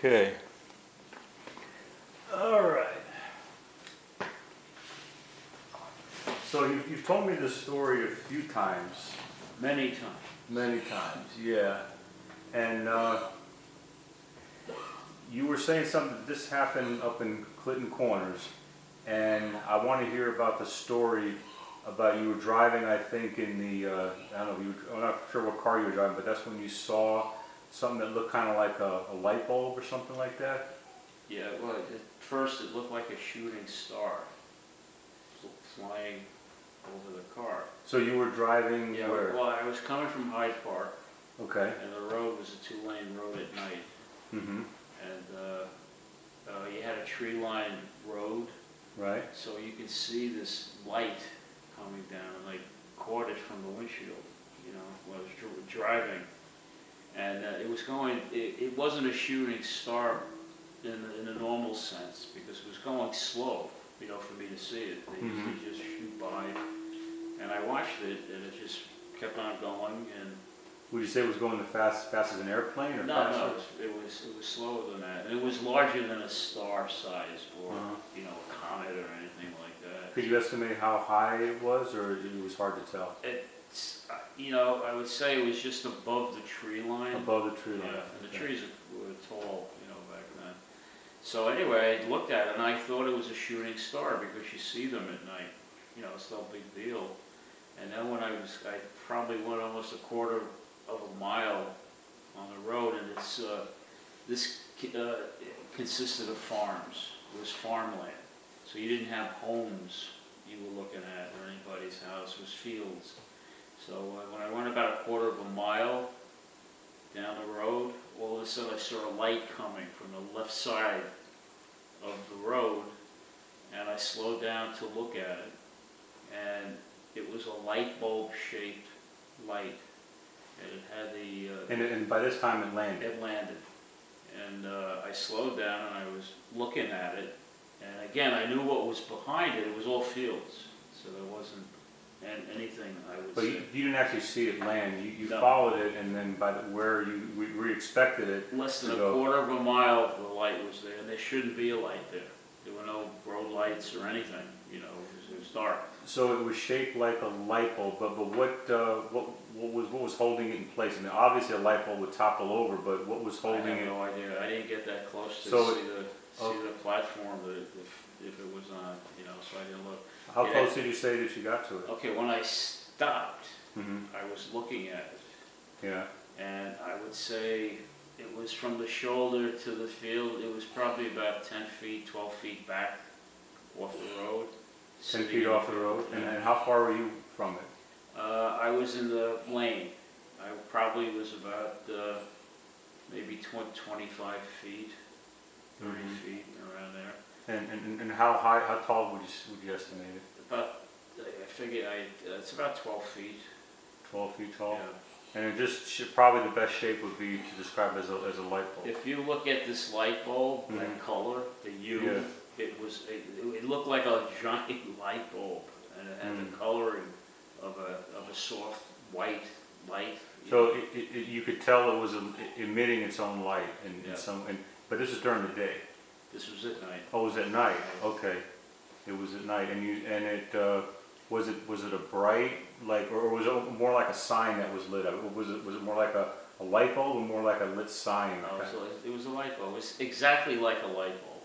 Okay. All right. So you've told me this story a few times. Many times. Many times, yeah. And you were saying something that this happened up in Clinton Corners, and I want to hear about the story about you were driving, I think, in the, I don't know, I'm not sure what car you were driving, but that's when you saw something that looked kind of like a light bulb or something like that? Yeah, well, at first it looked like a shooting star flying over the car. So you were driving Yeah, where? well, I was coming from Hyde Park, Okay. and the road was a two-lane road at night. Mm-hmm. And you had a tree-lined road, Right. so you could see this light coming down, and I caught it from the windshield, you know, while I was driving. And it wasn't a shooting star in the normal sense, because it was going slow, you know, for me to see it. They usually just shoot by, and I watched it, and it just kept on going. And Would you say it was going as fast as an airplane, or faster? no, it was slower than that, and it was larger than a star size, or you know, a comet or anything like that. Could you estimate how high it was, or it was hard to tell? It's, you know, I would say it was just above the tree line. Above the tree line. Yeah, and the trees were tall, you know, back then. So anyway, I looked at it and I thought it was a shooting star, because you see them at night. You know, it's no big deal. And then when I probably went almost a quarter of a mile on the road, and this consisted of farms. It was farmland. So you didn't have homes you were looking at, or anybody's house. It was fields. So when I went about a quarter of a mile down the road, all of a sudden I saw a light coming from the left side of the road, and I slowed down to look at it, and it was a light bulb shaped light, and it had And by this time it landed. it landed, and I slowed down and I was looking at it, and again I knew what was behind it. It was all fields, so there wasn't anything, I would But say. you didn't actually see it land. You No. followed it, and then where you expected it. Less than to a go. quarter of a mile, the light was there, and there shouldn't be a light there. There were no road lights or anything, you know, it was dark. So it was shaped like a light bulb, but what was holding it in place? I mean, obviously a light bulb would topple over, but what was I holding have it? no idea. I didn't get that close to So see the platform that if it was on, you know, so I didn't look. How Yeah. close did you say that you got to it? Okay, when I stopped, Mm-hmm. I was looking at it, Yeah. and I would say it was from the shoulder to the field. It was probably about 10 feet, 12 feet back off the road. 10 feet off the road. Yeah. And how far were you from it? I was in the lane. I probably was about maybe 25 feet, 30 feet, around there. And how tall would you estimate it? About, I figured it's about 12 feet. 12 feet tall. Yeah. And it just probably the best shape would be to describe as a light bulb. If you look at this light bulb, that color, the U, Yeah. it looked like a giant light bulb, and it had the coloring of a soft white light. So you could tell it was emitting its own light, Yeah. but this is during the day. This was at night. Oh, it was at night. Okay, it was at night, was it a bright or was it more like a sign that was lit up? Was it more like a light bulb or more like a lit sign? No, Okay. so it was a light bulb. It was exactly like a light bulb.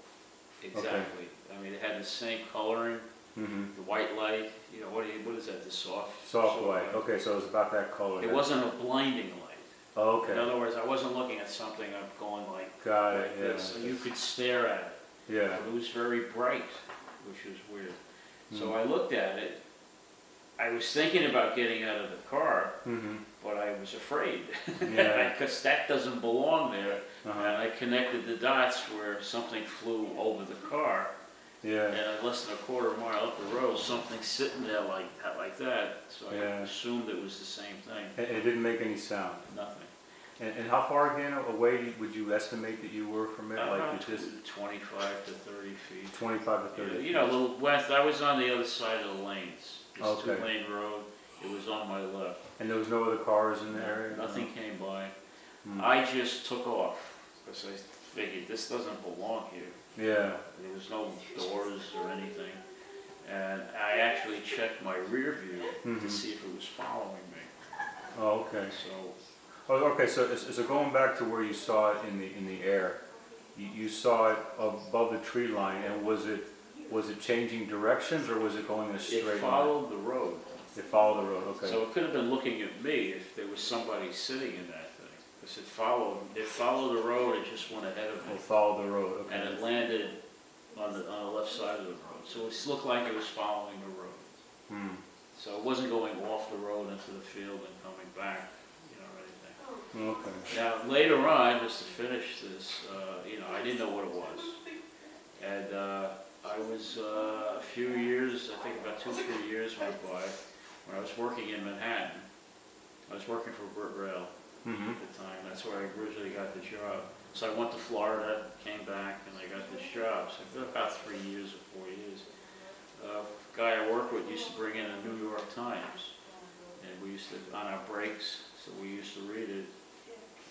Exactly. I mean, it had the same coloring, the white light. You know, what is that? The Soft white. Okay, so it was about that color. It wasn't a blinding light. Oh, okay. In other words, I wasn't looking at something. I'm going like this, and you could stare at it. Yeah. But it was very bright, which was weird. So I looked at it. I was thinking about getting out of the car, but I was afraid Yeah. because that doesn't belong there. Uh-huh. And I connected the dots where something flew over the car, Yeah. and less than a quarter mile up the road, something sitting there like that. So I Yeah. assumed it was the same thing. It didn't make any sound. Nothing. And how far again away would you estimate that you were from it? About Like you just 25 to 30 feet. 25 to 30. You know, a little west. I was on the other side of the lanes. This Okay. two-lane road. It was on my left. And there was no other cars in the area? Nothing came by. I just took off because figured this doesn't belong here. Yeah. There was no doors or anything. And I actually checked my rear view to see if it was following me. Oh, okay. So, Oh, okay. So going back to where you saw it in the air, you saw it above the tree line, and was it changing directions, or was it going in a straight line? it followed the road. It followed the road. Okay. So it could have been looking at me if there was somebody sitting in that thing. Because it followed the road, it just went ahead of me. It followed the road. Okay. And it landed on the left side of the road. So it looked like it was following the road. Hmm. So it wasn't going off the road into the field and coming back, you know, or anything. Okay. Now, later on, just to finish this, I didn't know what it was. And I was a few years, I think about 2 or 3 years went by, when I was working in Manhattan. I was working for Burt Rail at the time. That's where I originally got the job. So I went to Florida, came back, and I got this job. So for about 3 years or 4 years. Guy I worked with used to bring in a New York Times. And we used to, on our breaks, so we used to read it.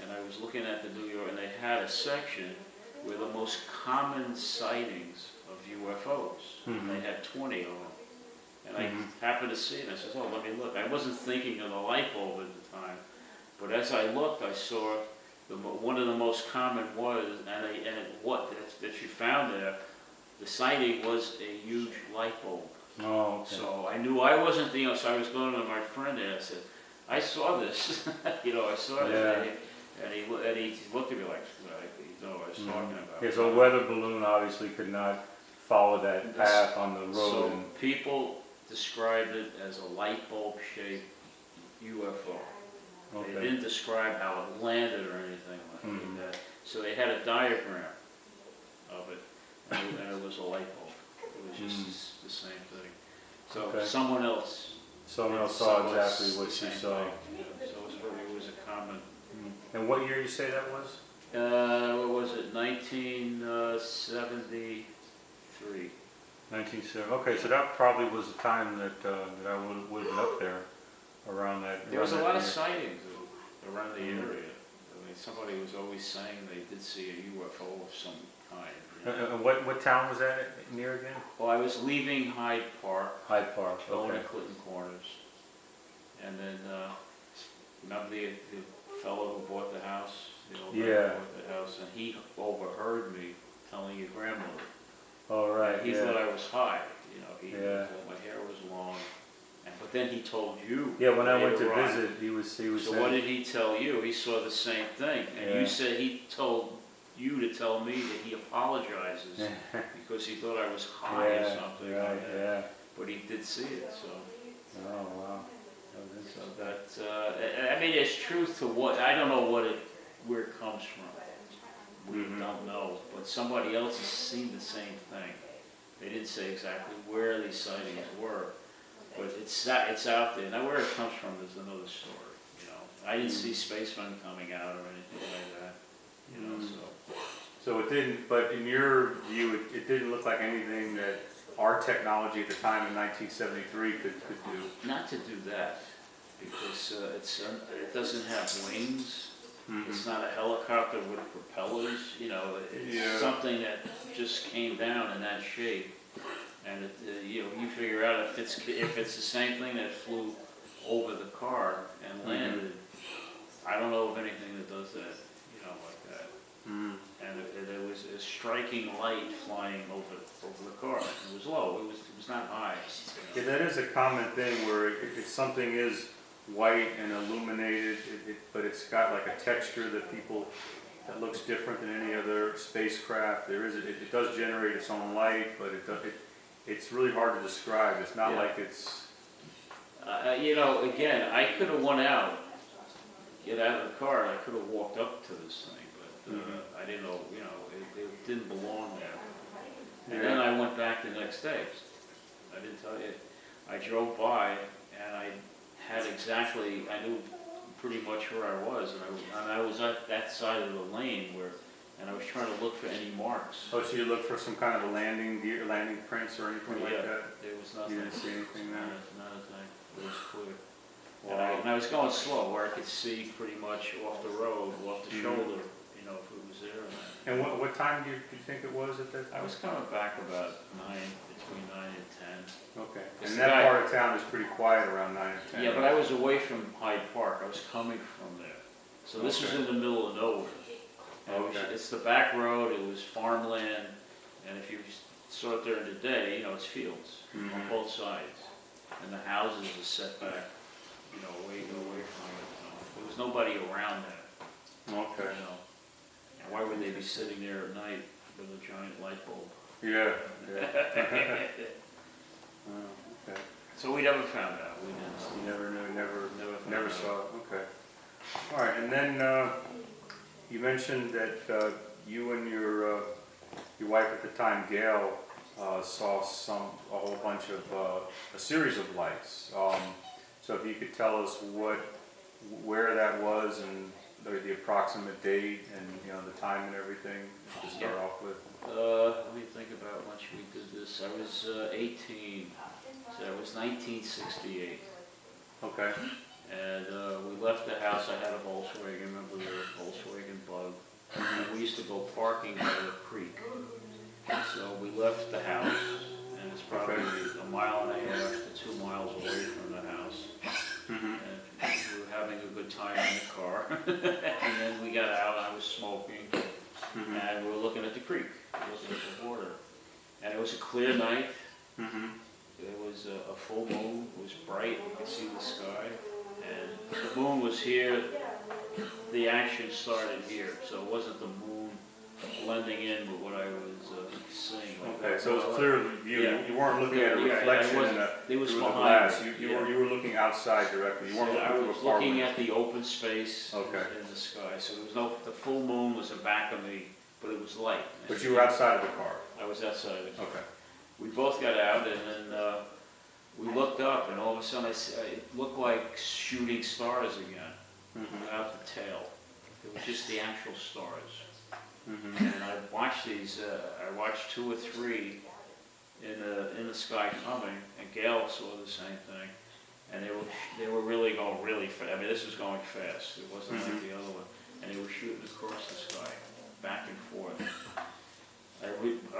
And I was looking at the New York, and they had a section where the most common sightings of UFOs. They had 20 of them. And I happened to see it, and I said, oh, let me look. I wasn't thinking of the light bulb at the time. But as I looked, I saw one of the most common was, that you found there, the sighting was a huge light bulb. Oh, okay. So I knew I wasn't so I was going to my friend there, I said, I saw this, I saw this. And he looked at me like, you know what I was talking about. Yeah, so a weather balloon obviously could not follow that path on the road. So people described it as a light bulb shaped UFO. Okay. They didn't describe how it landed or anything like that. So they had a diagram of it, and it was a light bulb. It was just the same thing. So someone else saw exactly what she saw. Yeah, so it was a common. And what year you say that was? What was it? 1973. 1970. Okay, so that probably was the time that I would have been up there around that. There was a lot of sightings around the area. I mean, somebody was always saying they did see a UFO of some kind. And what town was that near again? Well, I was leaving Hyde Park, Hyde Park. going Okay. to Clinton Corners, and then remember the fellow who bought the house, the old man who bought the house, and he overheard me telling your grandmother. Oh, right. He thought I was high, he thought my hair was long, but then he told you. Yeah, when I went to later on. visit, he was So saying, what did he tell you? He saw the same thing, and you said he told you to tell me that he apologizes because he thought I was high or something. Right, yeah. But he did see it, so. Oh, wow. So that, I mean, there's truth to what, I don't know where it comes from. We don't know, but somebody else has seen the same thing. They didn't say exactly where these sightings were, but it's out there. Now where it comes from is another story, I didn't see spacemen coming out or anything like that, So it didn't, but in your view, it didn't look like anything that our technology at the time in 1973 could do. Not to do that, because it doesn't have wings. It's not a helicopter with propellers. It's something that just came down in that shape. And you figure out if it's the same thing that flew over the car and landed. I don't know of anything that does that, like that. And there was a striking light flying over the car. It was low. It was not high. Yeah, that is a common thing where if something is white and illuminated, but it's got like a texture that looks different than any other spacecraft. It does generate its own light, but it's really hard to describe. It's not like it's. Again, I could have went out, get out of the car, and I could have walked up to this thing. I didn't know, it didn't belong there. And then I went back the next day. I didn't tell you. I drove by and I knew pretty much where I was, and I was at that side of the lane and I was trying to look for any marks. Oh, so you looked for some kind of a landing prints or anything like that? There was nothing. You didn't see anything there? Not a thing. It was clear. Wow. And I was going slow, where I could see pretty much off the road, off the shoulder, you know, if it was there or not. And what time do you think it was at that I time? was coming back about 9, between 9 and 10. Okay. It's And the that guy- part of town is pretty quiet around 9 or 10. Yeah, but I was away from Hyde Park, I was coming from there. So this was Okay. in the middle of nowhere. And Okay. it's the back road, it was farmland, and if you saw it during the day, you know, it's fields on Mhm. both sides. And the houses are set back, you know, away from it. So there was nobody around there, Okay. you know. And why would they be sitting there at night with a giant light bulb? Yeah. Yeah. Oh, okay. So we never found out, we didn't. You never knew, found never out. saw it. Okay. All right. And then you mentioned that you and your wife at the time, Gail, saw a whole bunch of a series of lights. So if you could tell us where that was and the approximate date and the time and everything to start off with. Let me think about when we did this. I was 18, so it was 1968. Okay. And we left the house. I had a Volkswagen, remember the Volkswagen Bug. And we used to go parking by the creek. So we left the house, and it's probably a mile and a half to 2 miles away from the house. Mm-hmm. And we were having a good time in the car. And then we got out, I was smoking, Mm-hmm. and we were looking at the creek, looking at the water. And it was a clear night. Mm-hmm. It was a full moon, it was bright, you could see the sky. And the moon was here, the action started here, so it wasn't the moon blending in with what I was seeing. Okay, so it was a clear view. Yeah. You weren't looking at a Yeah, reflection I in wasn't- it was through the behind glass. me, You yeah. were looking outside directly. You weren't So I looking was through a car looking window. at the open space Okay. in the sky, so there was the full moon was in back of me, but it was light. But you were outside of the car. I was outside. Okay. We both got out, and then we looked up, and all of a sudden it looked like shooting stars again, without the tail. It was just the actual stars. Mm-hmm. And I watched these. I watched 2 or 3 in the sky coming, and Gail saw the same thing. And they were really going really fast. I mean, this was going fast. It wasn't like the other one. And they were shooting across the sky, back and forth.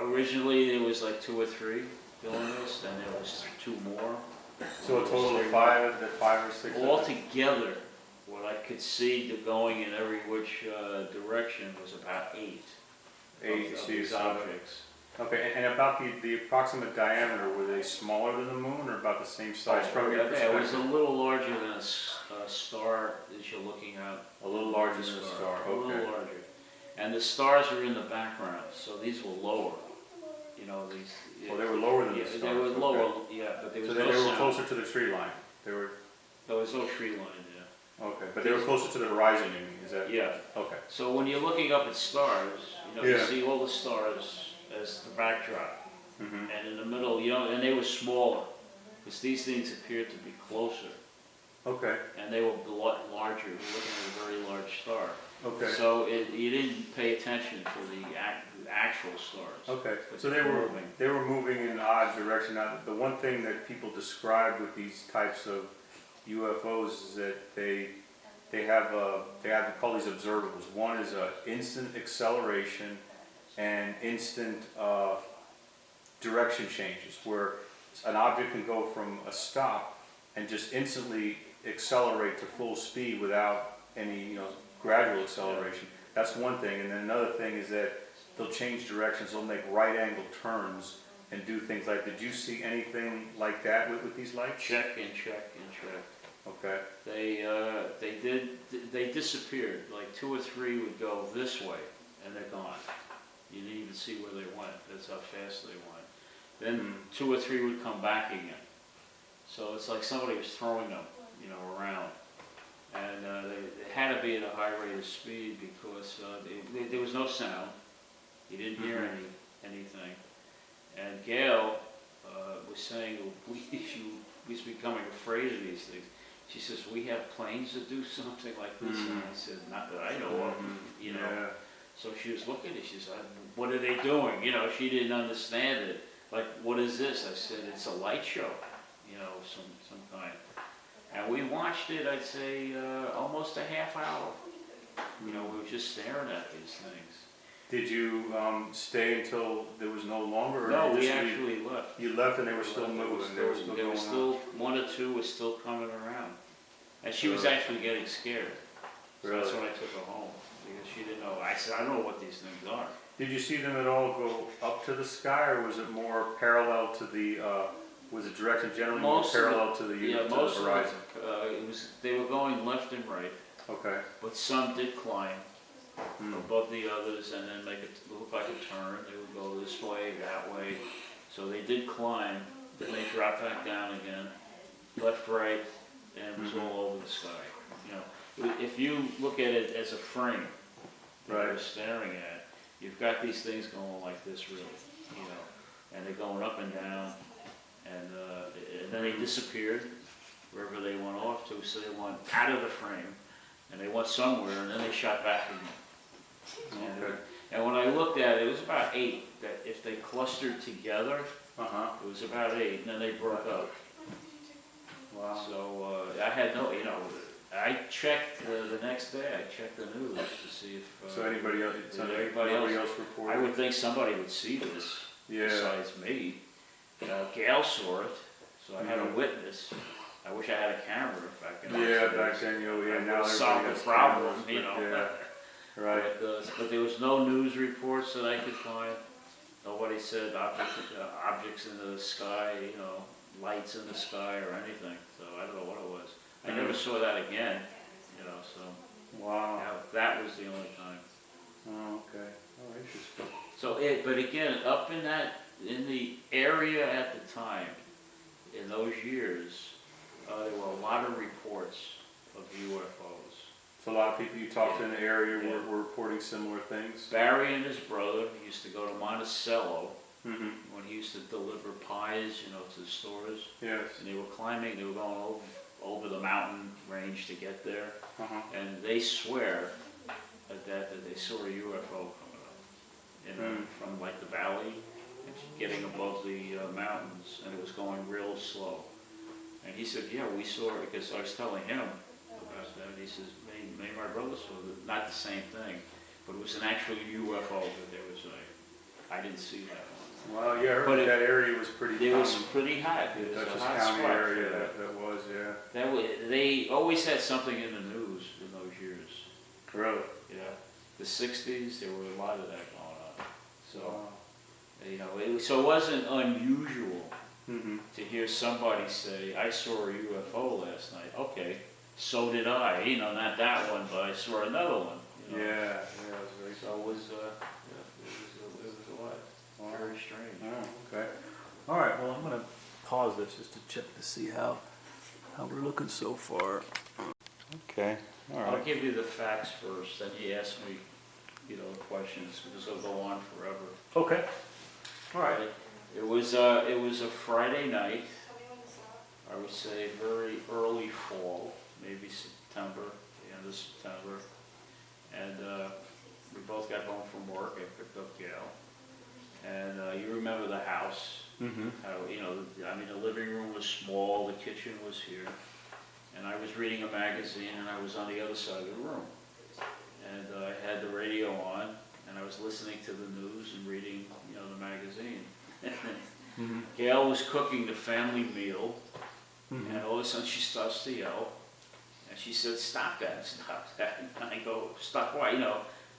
Originally there was like 2 or 3 doing this, then there was 2 more. So a total of 5 or 6. Altogether, what I could see going in every which direction was about 8. 8. Of So you these saw. objects. Okay, and about the approximate diameter, were they smaller than the moon or about the same size from your It was a perspective? little larger than a star that you're looking at. A little larger than a star. A little Okay. larger. And the stars are in the background, so these were lower. You know, these. Well, they were lower than Yeah, the stars. they were okay. lower, yeah, but there was So no they were sound. closer to the tree line. They were There was no tree line there. okay, but they were closer to the horizon. You mean? Is that Yeah. okay? So when you're looking up at stars, you Yeah. see all the stars as the backdrop. Mm-hmm. And in the middle, and they were smaller, because these things appeared to be closer, Okay. and they were a lot larger. We're looking at a very large star. Okay. So you didn't pay attention to the actual stars. Okay. But So they were moving. they were moving in an odd direction. Now, the one thing that people describe with these types of UFOs is that they have call these observables. One is instant acceleration and instant direction changes, where an object can go from a stop and just instantly accelerate to full speed without any gradual acceleration. That's one thing. And then another thing is that they'll change directions. They'll make right-angle turns and do things like. Did you see anything like that with these lights? Check and check and check. Okay. They disappeared. Like 2 or 3 would go this way, and they're gone. You didn't even see where they went. That's how fast they went. Then 2 or 3 would come back again. So it's like somebody was throwing them, around. And it had to be at a high rate of speed because there was no sound. You didn't hear anything. And Gail was saying she was becoming afraid of these things. She says, we have planes that do something like this. And I said, not that I know of, Yeah. So she was looking at it. She said, what are they doing? She didn't understand it. Like, what is this? I said, it's a light show, some kind. And we watched it, I'd say, almost a half hour. You know, we were just staring at these things. Did you stay until there was no longer? Or No, you we just actually left. You left and they were still moving. They were still There going was still, one or two was still coming around. And she was actually getting scared. So that's when I took her home, because she didn't know. I said, I don't know what these things are. Did you see them at all go up to the sky, or was it more parallel to the, was the direction generally more parallel to the horizon? They were going left and right, Okay. but some did climb above the others and then make it look like a turn. They would go this way, that way. So they did climb, then they dropped back down again, left, right, and it was all over the sky. You know, if you look at it as a frame that you're staring at, you've got these things going like this, really, you know, and they're going up and down, and then they disappeared wherever they went off to. So they went out of the frame, and they went somewhere, and then they shot back again. And when I looked at it, it was about 8. That if they clustered together, it was about 8, and then they broke up. Wow. So I had no, you know, I checked the next day. I checked the news to see if so anybody else reported? I would think somebody would see this besides me. Gail saw it, so I had a witness. I wish I had a camera if I could. Back then, now solve the problem, you know. Yeah, right. But there was no news reports that I could find. Nobody said objects in the sky, you know, lights in the sky or anything. So I don't know what it was. I never saw that again, you know. So wow, that was the only time. Oh, okay. Oh, interesting. So but again, up in the area at the time, in those years, there were a lot of reports of UFOs. So a lot of people you talked to in the area were reporting similar things? Barry and his brother used to go to Monticello when he used to deliver pies, you know, to the stores. Yes. And they were climbing, they were going over the mountain range to get there. And they swear that they saw a UFO coming up, you know, from like the valley, and getting above the mountains, and it was going real slow. And he said, yeah, we saw it, because I was telling him about that, and he says, me and my brother saw it, not the same thing, but it was an actual UFO that they were saying. I didn't see that one. Well, yeah, I heard that area was pretty It was pretty hot. The It was Dutchess a hot County spot area, for that. that was, yeah. That was, they always had something in the news in those years. Really? Yeah. The 60s, there were a lot of that going on. So, you know, so it wasn't unusual to hear somebody say, I saw a UFO last night. Okay, so did I. You know, not that one, but I saw another one. You know? Yeah, it was very So it was a lot. Very strange. Oh, okay. All right, well, I'm going to pause this just to check to see how we're looking so far. Okay, all right. I'll give you the facts first, then you ask me, you know, questions, because it'll go on forever. Okay. All right. It was a Friday night. I would say very early fall, maybe September, the end of September. And we both got home from work. I picked up Gail. And you remember the house. How, you know, I mean, the living room was small, the kitchen was here. And I was reading a magazine, and I was on the other side of the room. And I had the radio on, and I was listening to the news and reading, you know, the magazine. Gail was cooking the family meal, and all of a sudden she starts to yell, and she said, stop that, stop that. And I go, stop what? You know,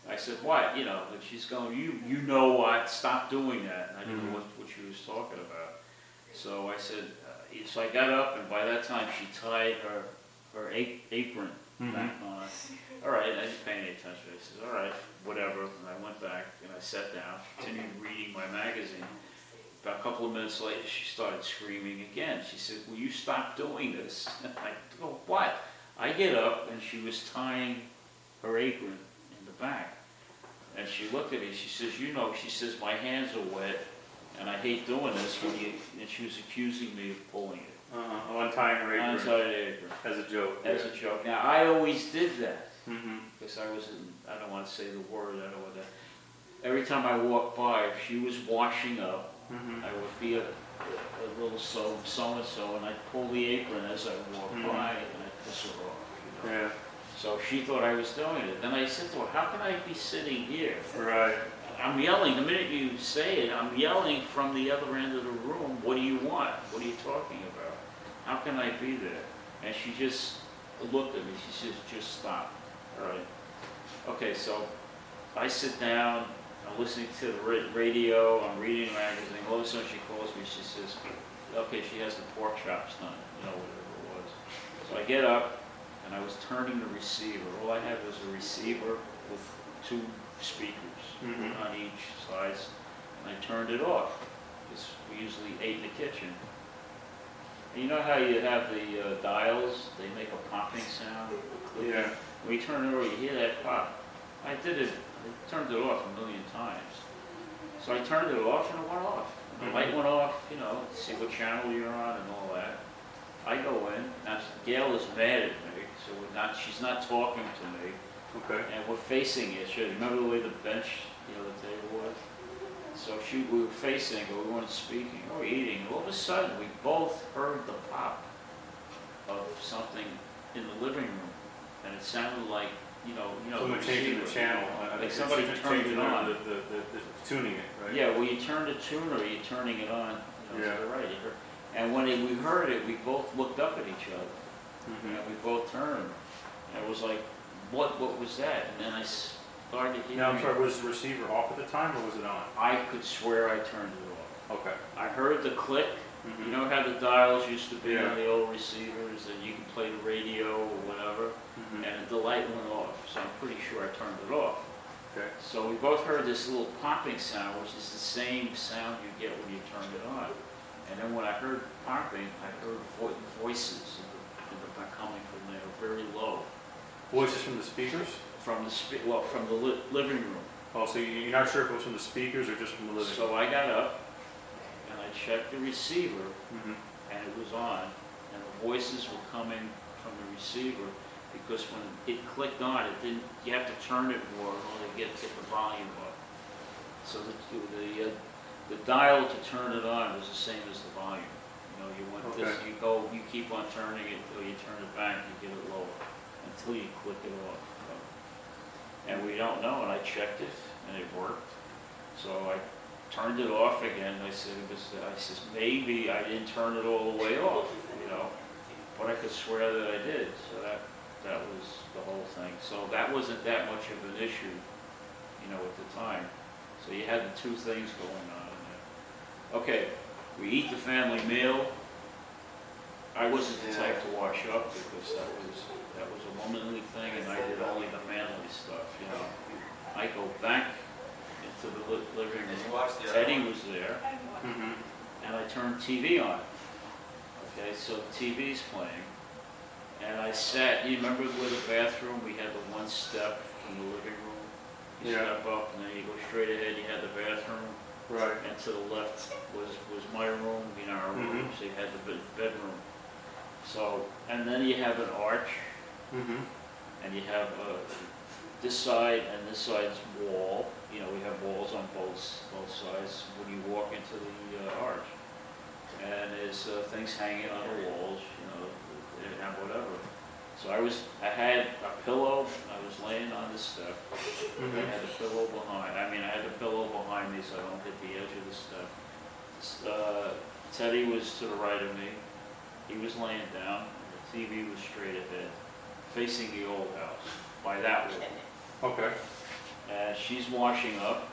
I said, what? You know, and she's going, you know what, stop doing that. And I didn't know what she was talking about. So I said, so I got up, and by that time she tied her apron back on. All right, I didn't pay any attention. I said, all right, whatever. And I went back, and I sat down, continued reading my magazine. About a couple of minutes later, she started screaming again. She said, will you stop doing this? And I go, what? I get up, and she was tying her apron in the back. And she looked at me, she says, you know, she says, my hands are wet, and I hate doing this when you, and she was accusing me of pulling it. Untying her apron. Untying the apron. As a joke. As a joke. Now, I always did that, because I was, I don't want to say the word, I don't want that. Every time I walked by, if she was washing up, I would be a little so-and-so, and I'd pull the apron as I walked by, and I'd piss her off. You know? Yeah. So she thought I was doing it. Then I said to her, how can I be sitting here? Right. I'm yelling, the minute you say it, I'm yelling from the other end of the room, what do you want? What are you talking about? How can I be there? And she just looked at me, she says, just stop, all right? Okay, so I sit down, I'm listening to the radio, I'm reading a magazine, all of a sudden she calls me, she says, okay, she has the pork chops done, whatever it was. So I get up, and I was turning the receiver. All I had was a receiver with 2 speakers on each side, and I turned it off, because we usually ate in the kitchen. And you know how you have the dials, they make a popping sound? Yeah. When you turn it over, you hear that pop. I did it, I turned it off a million times. So I turned it off and it went off. And the light went off, to see what channel you're on and all that. I go in, now Gail is mad at me, so she's not talking to me. Okay. And we're facing each other. Remember the way the bench, the table was? So we were facing, but we weren't speaking, we were eating. All of a sudden, we both heard the pop of something in the living room. And it sounded like, Someone changing the channel. Like somebody turned it on. The tuning it, right? Yeah, well, you turn the tuner, you're turning it on, to Yeah. the right. And when we heard it, we both looked up at each other. And we both turned. And it was like, what was that? And then I started hearing. Now, I'm sorry, was the receiver off at the time, or was it on? I could swear I turned it off. Okay. I heard the click. You know how the dials used to be Yeah. on the old receivers, and you could play the radio or whatever, and the light went off. So I'm pretty sure I turned it off. Okay. So we both heard this little popping sound, which is the same sound you get when you turn it on. And then when I heard popping, I heard voices coming from there, very low. Voices from the speakers? From the living room. Oh, so you're not sure if it was from the speakers or just from the living room? So I got up and I checked the receiver, and it was on, and the voices were coming from the receiver, because when it clicked on, it didn't. You have to turn it more in order to get the volume up. So the dial to turn it on was the same as the volume. You want this, you keep on turning it until you turn it back, you get it lower, until you click it off. And we don't know, and I checked it, and it worked. So I turned it off again. I said, maybe I didn't turn it all the way off, but I could swear that I did. So that was the whole thing. So that wasn't that much of an issue, at the time. So you had the 2 things going on in there. Okay, we eat the family meal. I wasn't the type to wash up, because that was a womanly thing, and I did only the manly stuff, I go back into the living room. Teddy was there, and I turned TV on. Okay, so the TV's playing, and I sat. You remember where the bathroom? We had the 1 step from the living room. You step up, and then you go straight ahead. You had the bathroom. Right. And to the left was my room, our room. So you had the bedroom. So, and then you have an arch, and you have this side and this side's wall. We have walls on both sides when you walk into the arch. And there's things hanging on the walls, and whatever. So I had a pillow. I was laying on the step. I had a pillow behind. I had the pillow behind me so I don't hit the edge of the step. Teddy was to the right of me. He was laying down. The TV was straight ahead, facing the old house by that wall. Okay. And she's washing up.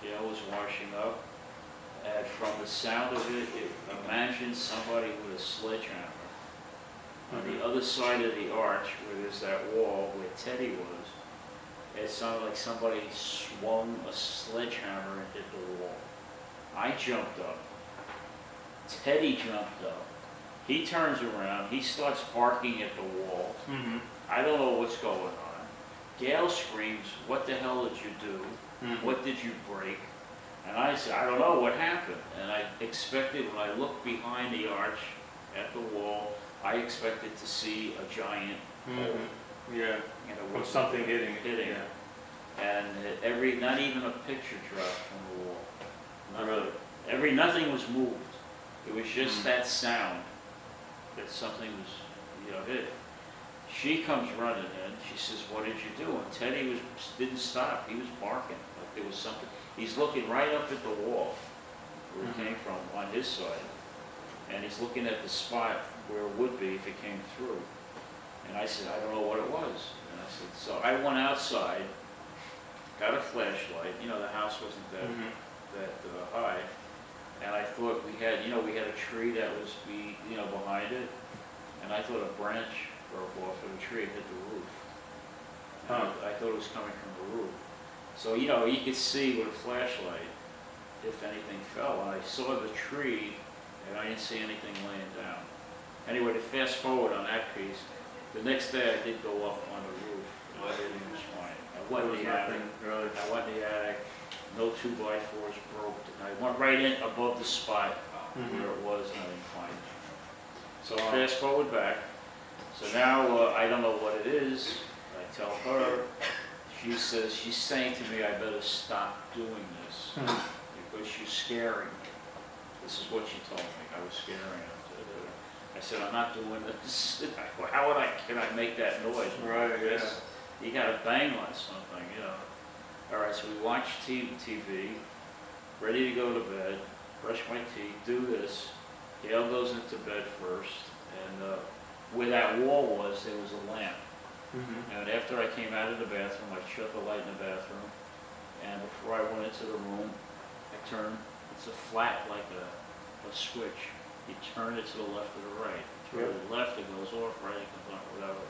Gail was washing up. And from the sound of it, imagine somebody with a sledgehammer. On the other side of the arch, where there's that wall where Teddy was, it sounded like somebody swung a sledgehammer and hit the wall. I jumped up. Teddy jumped up. He turns around. He starts barking at the wall. I don't know what's going on. Gail screams, "What the hell did you do? What did you break?" And I said, "I don't know what happened." And I expected, when I looked behind the arch at the wall, I expected to see a giant hole. Yeah. From something hitting it. Yeah. And not even a picture dropped from the wall. Really? Nothing was moved. It was just that sound that something was, hit. she comes running in, she says, what did you do? And Teddy didn't stop, he was barking, like there was something. He's looking right up at the wall where it came from on his side. And he's looking at the spot where it would be if it came through. And I said, I don't know what it was. And I said, so I went outside, got a flashlight, you know, the house wasn't that high. And I thought we had a tree that was behind it. And I thought a branch broke off of the tree and hit the roof. And I thought it was coming from the roof. So, you could see with a flashlight if anything fell. And I saw the tree and I didn't see anything laying down. Anyway, to fast forward on that piece, the next day I did go up on the roof and everything was fine. I went in the attic, no 2x4s broke. And I went right in above the spot where it was and I didn't find it. So fast forward back. So now I don't know what it is. I tell her. She says, she's saying to me, I better stop doing this because you're scaring me. This is what she told me. I was scaring her. I said, I'm not doing this. How can I make that noise? Right, yeah. You got to bang on something, All right, so we watch TV, ready to go to bed, brush my teeth, do this. Gail goes into bed first, and where that wall was, there was a lamp. And after I came out of the bathroom, I shut the light in the bathroom, and before I went into the room, I turned, it's a flat like a switch. You turn it to the left or the right. Turn it to the left, it goes off, right, it comes on, whatever.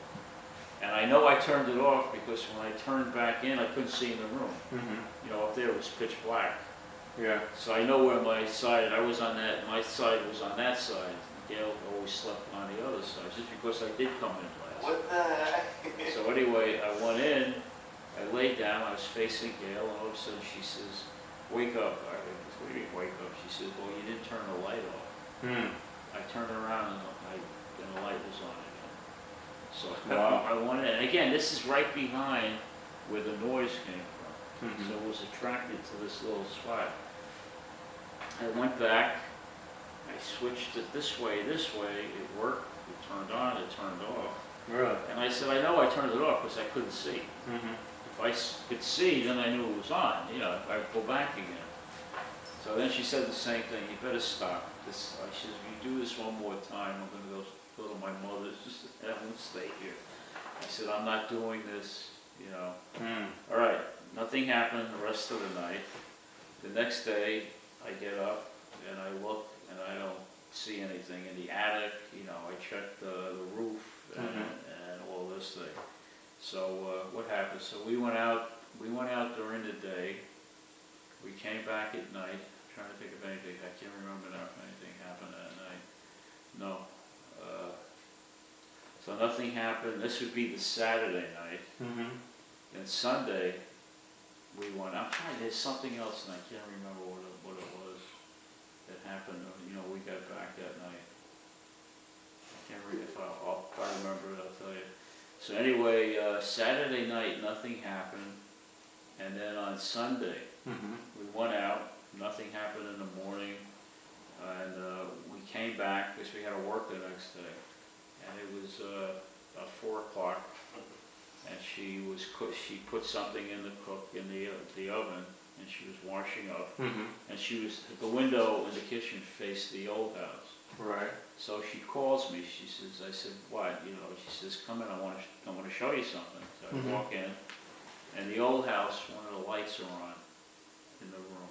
And I know I turned it off because when I turned back in, I couldn't see in the room. Up there it was pitch black. Yeah. So I know where my side, my side was on that side. Gail always slept on the other side, just because I did come in last. What the heck? So anyway, I went in, I laid down, I was facing Gail, and all of a sudden she says, wake up. I said, what do you mean wake up? She says, well, you didn't turn the light off. I turned around and the light was on again. So I went in, and again, this is right behind where the noise came from. So it was attracted to this little spot. I went back, I switched it this way, it worked, it turned on, it turned off. Really? And I said, I know I turned it off because I couldn't see. If I could see, then I knew it was on, if I go back again. So then she said the same thing, you better stop this. I said, if you do this one more time, I'm going to go to my mother's, and I won't stay here. I said, I'm not doing this, All right, nothing happened the rest of the night. The next day, I get up and I look and I don't see anything in the attic. I checked the roof and all this thing. So what happened? So we went out during the day. We came back at night. I'm trying to think of anything. I can't remember now if anything happened that night. No. So nothing happened. This would be the Saturday night. And Sunday, we went out. There's something else, and I can't remember what it was that happened. We got back that night. I can't remember. If I remember it, I'll tell you. So anyway, Saturday night, nothing happened. And then on Sunday, we went out. Nothing happened in the morning. And we came back because we had to work the next day. And it was about 4 o'clock. And she put something in the oven, and she was washing up. And the window in the kitchen faced the old house. Right. So she calls me. She says, I said, what? She says, come in. I want to show you something. So I walk in, and the old house, one of the lights are on in the room.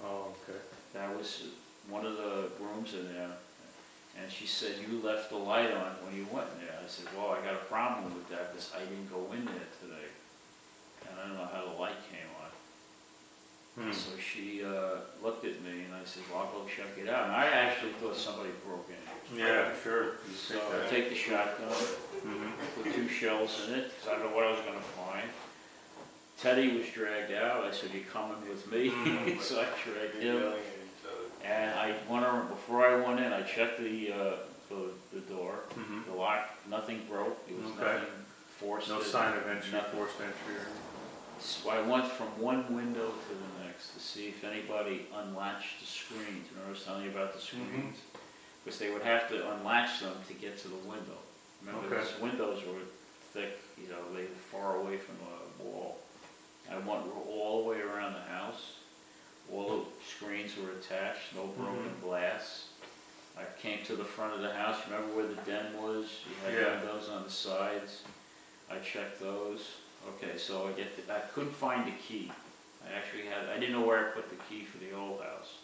Oh, okay. That was one of the rooms in there. And she said, you left the light on when you went in there. I said, well, I got a problem with that because I didn't go in there today. And I don't know how the light came on. So she looked at me and I said, well, I'll go check it out. And I actually thought somebody broke in. Yeah, sure. So I take the shotgun, put 2 shells in it because I don't know what I was going to find. Teddy was dragged out. I said, you coming with me? So I dragged him. And before I went in, I checked the door, the lock, nothing broke, it was nothing forced. No sign of entry, forced entry. So I went from one window to the next to see if anybody unlatched the screens. Remember I was telling you about the screens? Because they would have to unlatch them to get to the window. Remember those windows were thick, you know, they were far away from the wall. I went all the way around the house. All the screens were attached, no broken glass. I came to the front of the house. Remember where the den was? You had windows on the sides. I checked those. Okay, so I couldn't find the key. I didn't know where I put the key for the old house.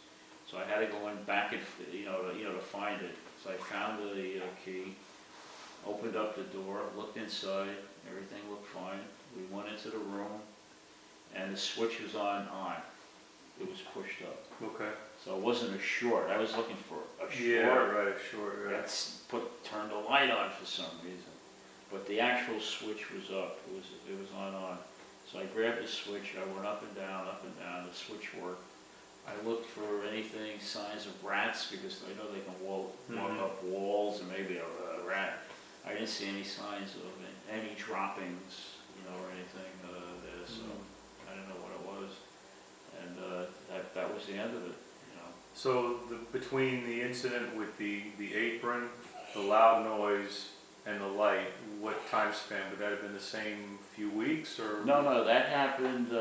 So I had to go in back and, to find it. So I found the key, opened up the door, looked inside, everything looked fine. We went into the room, and the switch was on. It was pushed up. Okay. So it wasn't a short. I was looking for a short. Yeah, right, short, right. That's turned the light on for some reason. But the actual switch was up. It was on. So I grabbed the switch. I went up and down, up and down. The switch worked. I looked for anything, signs of rats, because I know they can walk up walls and maybe a rat. I didn't see any signs of any droppings, or anything there. So I didn't know what it was. And that was the end of it. So between the incident with the apron, the loud noise, and the light, what time span? Would that have been the same few weeks, or? No, that happened.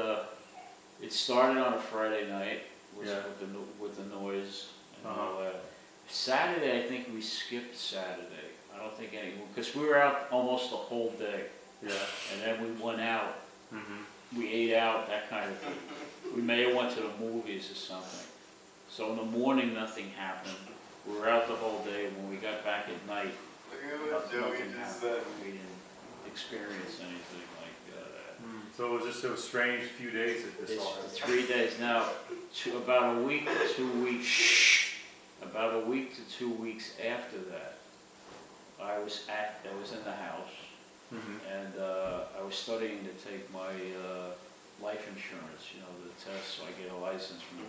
It started on a Friday night with the noise and all that. Saturday, I think we skipped Saturday. I don't think because we were out almost the whole day. Yeah. And then we went out. We ate out, that kind of thing. We may have went to the movies or something. So in the morning, nothing happened. We were out the whole day. When we got back at night, nothing happened. We didn't experience anything like that. So it was just a strange few days that this all happened. 3 days now. About a week to 2 weeks. About a week to 2 weeks after that, I was in the house, and I was studying to take my life insurance, the test, so I get a license from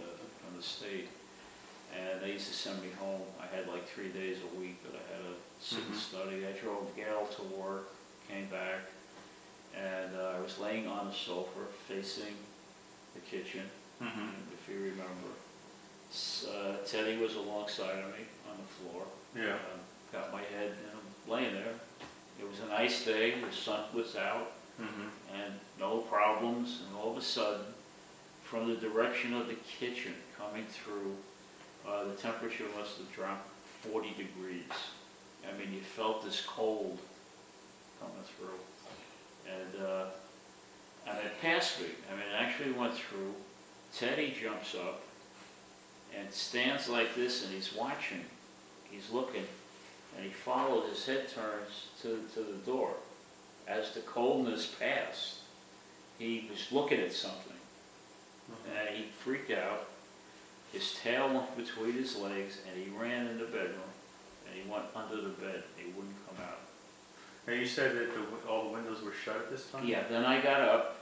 the state. And they used to send me home. I had like 3 days a week that I had to sit and study. I drove Gail to work, came back, and I was laying on the sofa facing the kitchen, if you remember. Teddy was alongside of me on the floor. Yeah. Got my head laying there. It was a nice day. The sun was out, and no problems. And all of a sudden, from the direction of the kitchen coming through, the temperature must have dropped 40 degrees. I mean, you felt this cold coming through. And it passed me. I mean, it actually went through. Teddy jumps up and stands like this, and he's watching. He's looking, and he followed. His head turns to the door. As the coldness passed, he was looking at something, and he freaked out. His tail went between his legs, and he ran in the bedroom, and he went under the bed. He wouldn't come out. Now you said that all the windows were shut at this time? Yeah. Then I got up.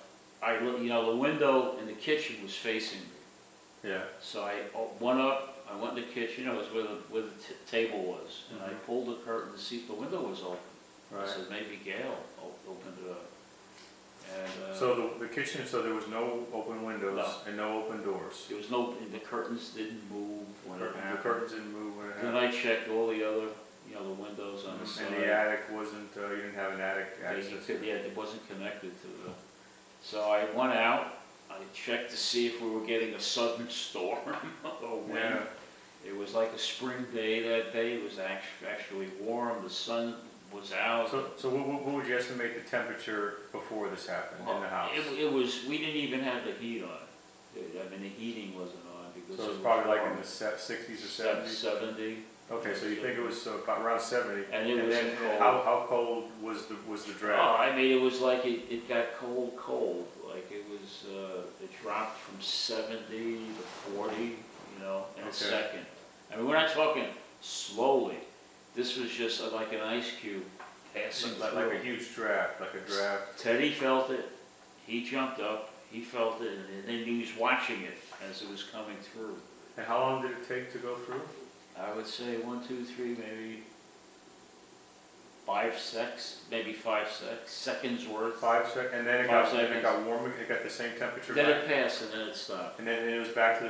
The window in the kitchen was facing me. Yeah. So I went up. I went in the kitchen. It was where the table was, and I pulled the curtain to see if the window was open. Right. I said maybe Gail opened it up. And so the kitchen, so there was no open windows and no open doors. There was the curtains didn't move when it happened. The curtains didn't move when it happened. Then I checked all the other, the windows on the side. And the attic wasn't, you didn't have an attic access? It wasn't connected to the... So I went out, I checked to see if we were getting a sudden storm or wind. Yeah. It was like a spring day that day. It was actually warm, the sun was out. So what would you estimate the temperature before this happened in the house? We didn't even have the heat on. I mean, the heating wasn't on because so it was probably like in the 60s or 70s? 70. Okay, so you think it was about around 70. And it was then cold. How cold was the draft? Oh, I mean, it was like it got cold. Like it dropped from 70 to 40, in a second. I mean, we're not talking slowly. This was just like an ice cube passing like a huge draft, like a draft. Teddy felt it. He jumped up. He felt it, and then he was watching it as it was coming through. And how long did it take to go through? I would say 1, 2, 3, maybe 5 seconds worth. 5 seconds, and then it got warmer. It got the same temperature. Then it passed, and then it stopped. And then it was back to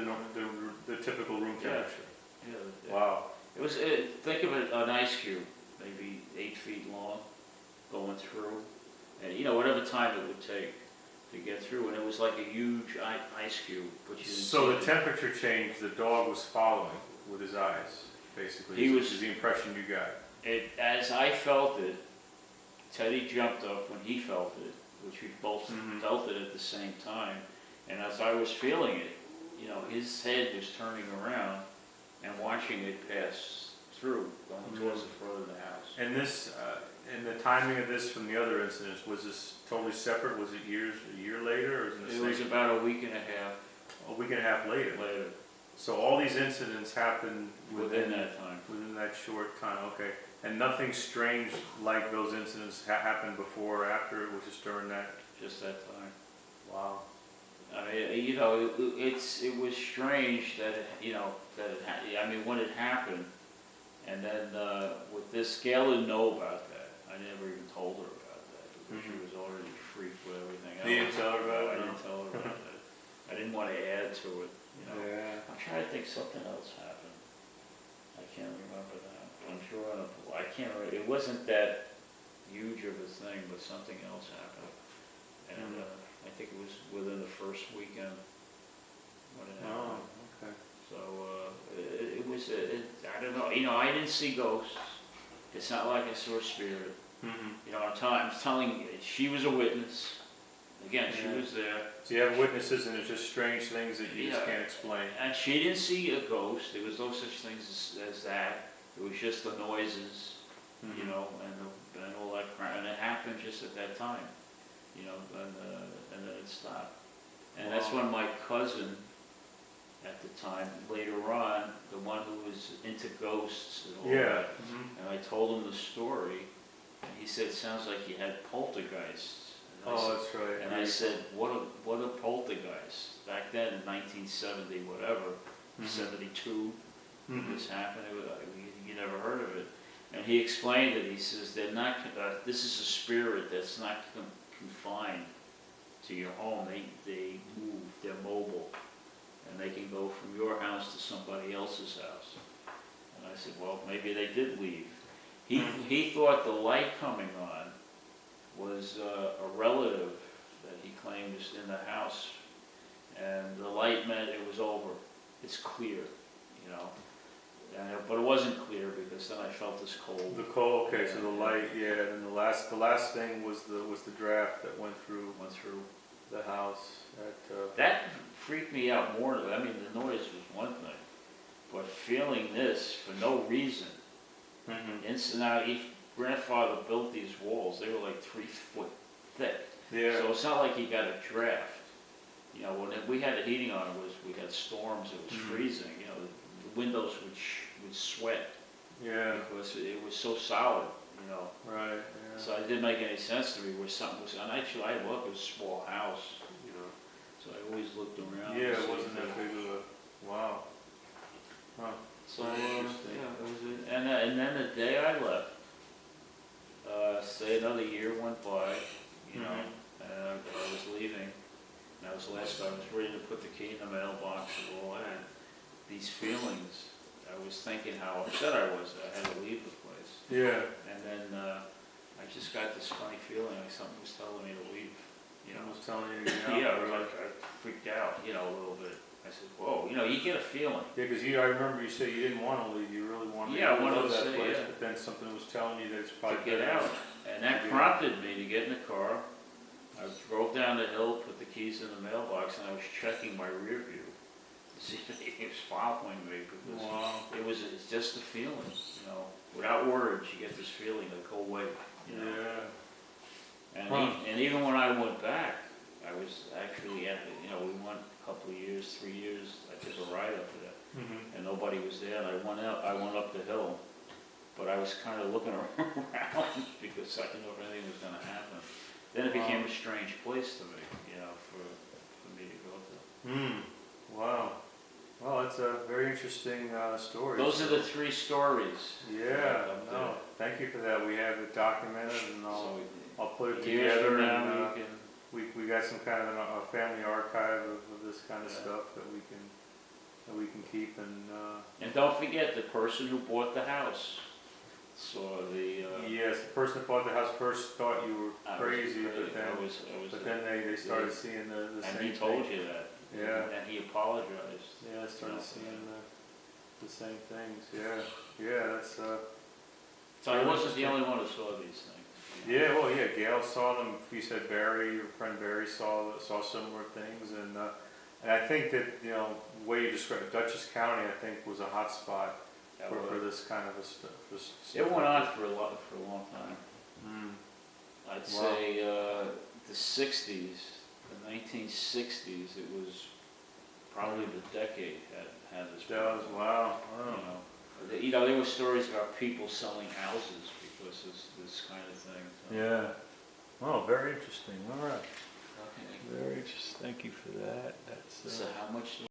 the typical room temperature. Yeah. Wow. Think of it, an ice cube, maybe 8 feet long, going through. and whatever time it would take to get through, and it was like a huge ice cube. But you didn't So see the temperature changed, the dog was following with his eyes, basically. He was- is the impression you got. it. As I felt it, Teddy jumped up when he felt it, which we both felt it at the same time. And as I was feeling it, his head was turning around and watching it pass through, going towards the front of the house. And this, and the timing of this from the other incidents, was this totally separate? Was it a year later, or was it the It same? was about a week and a half A week and a half later. later, So all these incidents happened within that time. within that short time, okay. And nothing strange like those incidents happened before or after, it was just during that? Just that time. Wow. I mean, it was strange that when it happened, and then with this, Gail didn't know about that. I never even told her about that because she was already freaked with everything else. You didn't tell her about it? I didn't tell her about that. I didn't want to add to it. Yeah. I'm trying to think something else happened. I can't remember that. I'm sure I can't remember. It wasn't that huge of a thing, but something else happened. And I think it was within the first weekend when it happened. Oh, okay. So it was, I don't know, I didn't see ghosts. It's not like I saw a spirit. I'm telling you, she was a witness. Again, she was there. So you have witnesses and it's just strange things that you just Yeah. can't explain. And she didn't see a ghost. There was no such things as that. It was just the noises, and all that crap. And it happened just at that time, and then it stopped. And that's when my cousin, at the time, later on, the one who was into ghosts and all that, and I told him the story, and he said, it sounds like you had poltergeists. And I said, That's right. and I said, what a poltergeist. Back then, in 1970, whatever, 72, this happened, you never heard of it. And he explained it. He says, they're not, this is a spirit that's not confined to your home. They move, they're mobile. And they can go from your house to somebody else's house. And I said, well, maybe they did leave. He thought the light coming on was a relative that he claimed was in the house. And the light meant it was over. It's clear, but it wasn't clear because then I felt this cold. The cold, okay, so the light, and the last thing was the draft that went through the house. That freaked me out more. I mean, the noise was one thing, but feeling this for no reason. Now, grandfather built these walls. They were like 3 foot thick. Yeah. So it's not like he got a draft. When we had the heating on, we had storms. It was freezing. The windows would sweat. Yeah. Because it was so solid. Right. Yeah. So it didn't make any sense to me where something was. And actually, I looked. It was a small house. So I always looked around. Yeah, to it see wasn't if that they- big of a wow. Huh. So Interesting. it was, and then the day I left, say another year went by, and I was leaving. And that was the last time I was ready to put the key in the mailbox and all that. These feelings, I was thinking how upset I was that I had to leave the place. Yeah. And then I just got this funny feeling like something was telling me to leave. I was telling you to get out. Yeah, I freaked out, a little bit. I said, whoa, you get a feeling. Yeah, because I remember you said you didn't want to leave. You really wanted Yeah, I to wanted love to that stay, place, yeah. but then something was telling you that it's To probably get better. out. And that prompted me to get in the car. I drove down the hill, put the keys in the mailbox, and I was checking my rear view to see if he was following me because Wow. it's just a feeling, Without words, you get this feeling to go away, Yeah. And, Huh. and even when I went back, I was actually at, we went a couple of years, 3 years, I took a ride up there, and nobody was there, and I went up the hill, but I was kind of looking around because I didn't know if anything was going to happen. Then it became a strange place to me, for me to go to. Wow. Well, that's a very interesting story. Those are the 3 stories. Yeah. up No. there. Thank you for that. We have it documented, and So I'll put it years together. from now, And we can. we got some kind of a family archive of this kind of Yeah. stuff that we can keep and. And don't forget the person who bought the house. saw the. Yes, the person that bought the house first thought you were I was crazy, but then they started seeing the and same he thing. told you that. Yeah. And he apologized. Yeah, I started seeing the same things. Yeah, yeah, that's. So I wasn't the only one who saw these things. Yeah, well, yeah, Gail saw them. You said Barry, your friend Barry saw similar things, and I think that the way you described Dutchess County, I think was a hot spot for this kind of a stuff. It went on for a long time. Mm. I'd say the 60s, the 1960s. It was probably the decade had this. Wow. There were stories about people selling houses because of this kind of thing. So. Yeah. Oh, very interesting. All right. Okay. Very interesting. Thank you for that. That's. So how much?